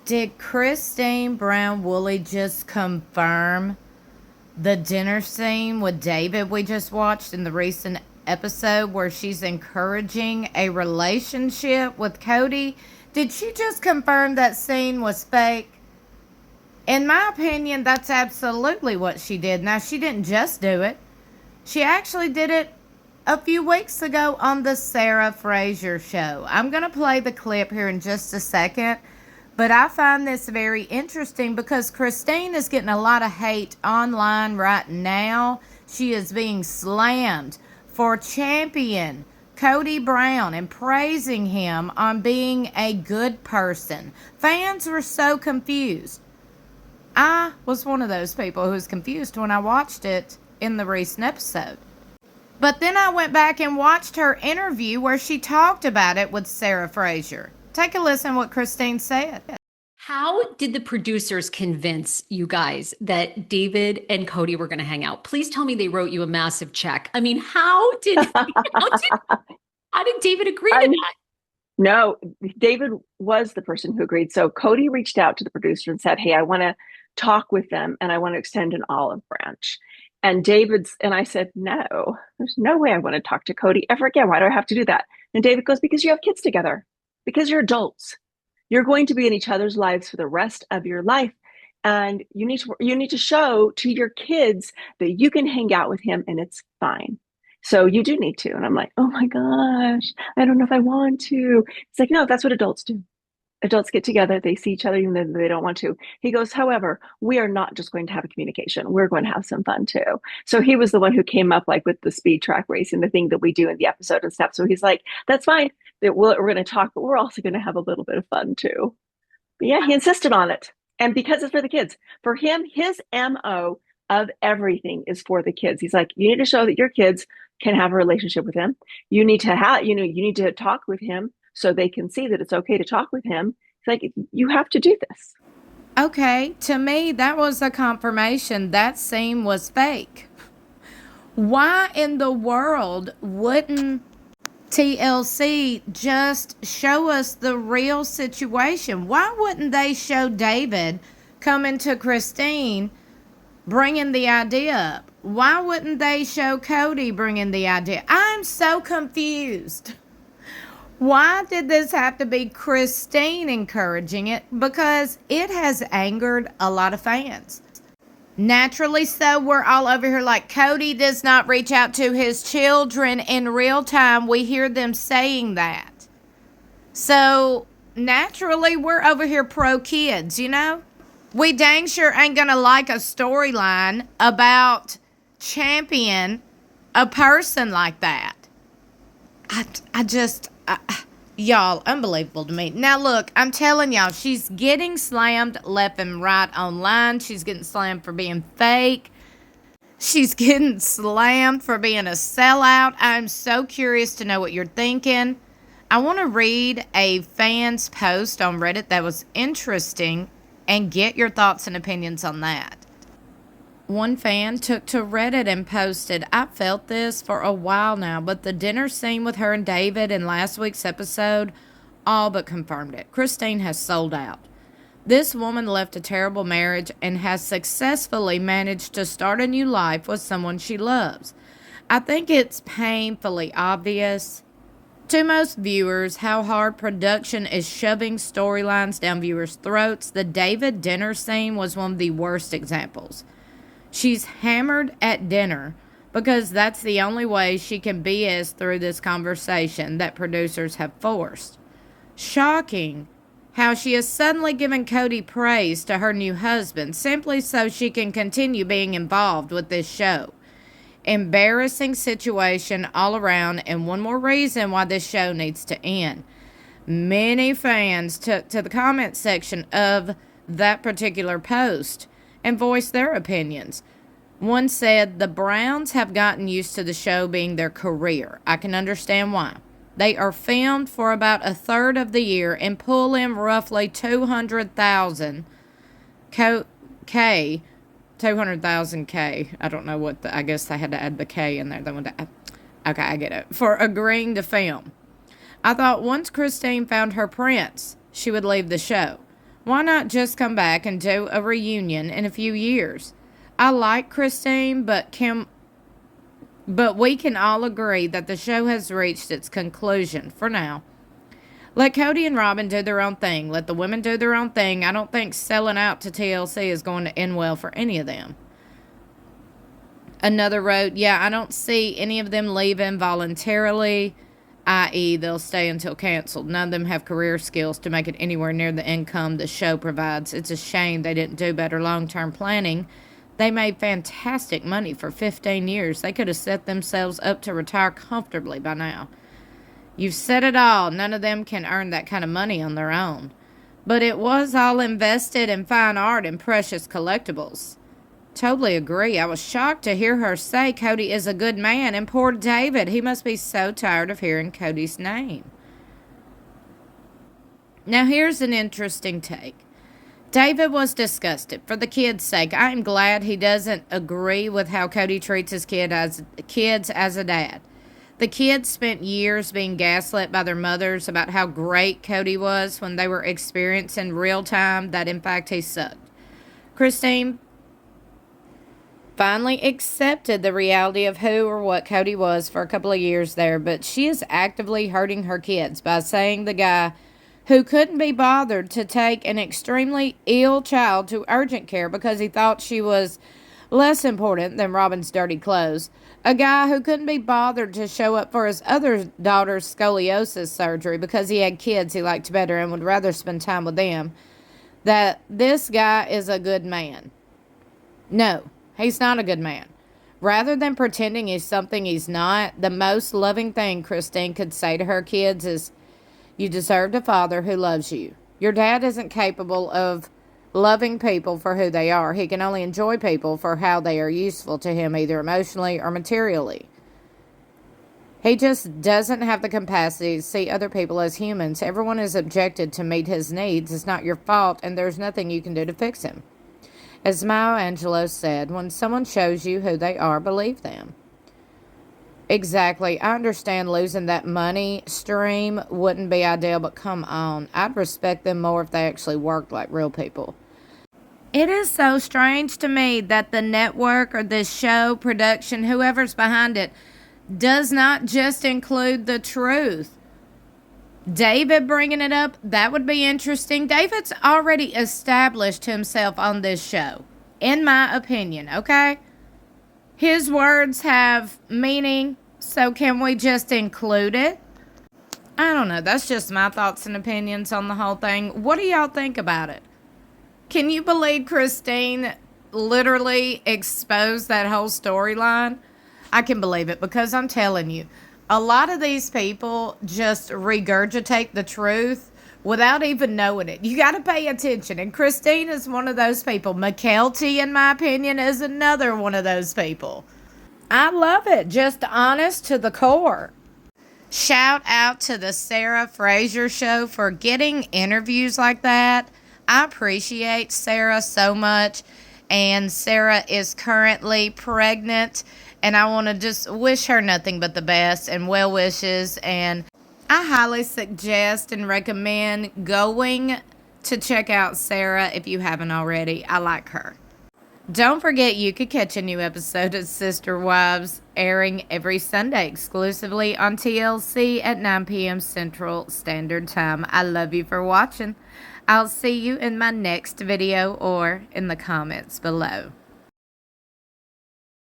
Did Christine Brown Woolley just confirm the dinner scene with David we just watched in the recent episode where she's encouraging a relationship with Kody? Did she just confirm that scene was fake? In my opinion, that's absolutely what she did. Now, she didn't just do it. She actually did it a few weeks ago on the Sarah Fraser show. I'm going to play the clip here in just a second. But I find this very interesting because Christine is getting a lot of hate online right now. She is being slammed for champion Kody Brown and praising him on being a good person. Fans were so confused. I was one of those people who was confused when I watched it in the recent episode. But then I went back and watched her interview where she talked about it with Sarah Fraser. Take a listen to what Christine said. How did the producers convince you guys that David and Kody were going to hang out? Please tell me they wrote you a massive check. I mean, how did David agree to that? No, David was the person who agreed. So Kody reached out to the producer and said, "Hey, I want to talk with them and I want to extend an olive branch." And I said, "No, there's no way I want to talk to Kody ever again. Why do I have to do that?" And David goes, "Because you have kids together, because you're adults. You're going to be in each other's lives for the rest of your life. And you need to show to your kids that you can hang out with him and it's fine. So you do need to." And I'm like, "Oh my gosh, I don't know if I want to." It's like, "No, that's what adults do. Adults get together, they see each other even though they don't want to." He goes, "However, we are not just going to have a communication. We're going to have some fun too." So he was the one who came up like with the speed track racing, the thing that we do in the episode and stuff. So he's like, "That's fine. We're going to talk, but we're also going to have a little bit of fun too." But yeah, he insisted on it. And because it's for the kids, for him, his MO of everything is for the kids. He's like, "You need to show that your kids can have a relationship with him. You need to talk with him so they can see that it's okay to talk with him." It's like, you have to do this. Okay, to me, that was a confirmation that scene was fake. Why in the world wouldn't TLC just show us the real situation? Why wouldn't they show David coming to Christine bringing the idea up? Why wouldn't they show Kody bringing the idea? I'm so confused. Why did this have to be Christine encouraging it? Because it has angered a lot of fans. Naturally so, we're all over here like, Kody does not reach out to his children in real time. We hear them saying that. So, naturally, we're over here pro kids, you know? We dang sure ain't gonna like a storyline about champion a person like that. Y'all, unbelievable to me. Now, look, I'm telling y'all, she's getting slammed left and right online. She's getting slammed for being fake. She's getting slammed for being a sellout. I'm so curious to know what you're thinking. I want to read a fan's post on Reddit that was interesting and get your thoughts and opinions on that. One fan took to Reddit and posted, "I felt this for a while now, but the dinner scene with her and David in last week's episode all but confirmed it. Christine has sold out. This woman left a terrible marriage and has successfully managed to start a new life with someone she loves. I think it's painfully obvious to most viewers how hard production is shoving storylines down viewers' throats. The David dinner scene was one of the worst examples. She's hammered at dinner because that's the only way she can BS through this conversation that producers have forced. Shocking how she has suddenly given Kody praise to her new husband simply so she can continue being involved with this show. Embarrassing situation all around, and one more reason why this show needs to end." Many fans took to the comment section of that particular post and voiced their opinions. One said, "The Browns have gotten used to the show being their career. I can understand why. They are filmed for about a third of the year and pull in roughly 200,000 K. 200,000 K. I don't know I guess they had to add the K in there. Okay, I get it. For agreeing to film. I thought once Christine found her prince, she would leave the show. Why not just come back and do a reunion in a few years? I like Christine, but we can all agree that the show has reached its conclusion for now. Let Kody and Robin do their own thing. Let the women do their own thing. I don't think selling out to TLC is going to end well for any of them. Another wrote, yeah, I don't see any of them leaving voluntarily, i.e. they'll stay until canceled. None of them have career skills to make it anywhere near the income the show provides. It's a shame they didn't do better long-term planning. They made fantastic money for 15 years. They could have set themselves up to retire comfortably by now. You've said it all. None of them can earn that kind of money on their own. But it was all invested in fine art and precious collectibles. Totally agree. I was shocked to hear her say Kody is a good man, and poor David, he must be so tired of hearing Kody's name. Now here's an interesting take. David was disgusted. For the kids' sake, I am glad he doesn't agree with how Kody treats his kids as a dad. The kids spent years being gaslit by their mothers about how great Kody was when they were experiencing real time that in fact he sucked. Christine finally accepted the reality of who or what Kody was for a couple of years there, but she is actively hurting her kids by saying the guy who couldn't be bothered to take an extremely ill child to urgent care because he thought she was less important than Robin's dirty clothes. A guy who couldn't be bothered to show up for his other daughter's scoliosis surgery because he had kids he liked better and would rather spend time with them. That this guy is a good man. No, he's not a good man. Rather than pretending he's something he's not, the most loving thing Christine could say to her kids is, you deserved a father who loves you. Your dad isn't capable of loving people for who they are. He can only enjoy people for how they are useful to him, either emotionally or materially. He just doesn't have the capacity to see other people as humans. Everyone is objected to meet his needs. It's not your fault, and there's nothing you can do to fix him. As Maya Angelou said, when someone shows you who they are, believe them. Exactly. I understand losing that money stream wouldn't be ideal, but come on. I'd respect them more if they actually worked like real people. It is so strange to me that the network or this show, production, whoever's behind it, does not just include the truth. David bringing it up, that would be interesting. David's already established himself on this show, in my opinion, okay? His words have meaning, so can we just include it? I don't know. That's just my thoughts and opinions on the whole thing. What do y'all think about it? Can you believe Christine literally exposed that whole storyline? I can believe it because I'm telling you, a lot of these people just regurgitate the truth without even knowing it. You got to pay attention. And Christine is one of those people. McKelty, in my opinion, is another one of those people. I love it. Just honest to the core. Shout out to the Sarah Fraser Show for getting interviews like that. I appreciate Sarah so much. And Sarah is currently pregnant. And I want to just wish her nothing but the best and well wishes. And I highly suggest and recommend going to check out Sarah if you haven't already. I like her. Don't forget you could catch a new episode of Sister Wives airing every Sunday exclusively on TLC at 9 p.m. Central Standard Time. I love you for watching. I'll see you in my next video or in the comments below.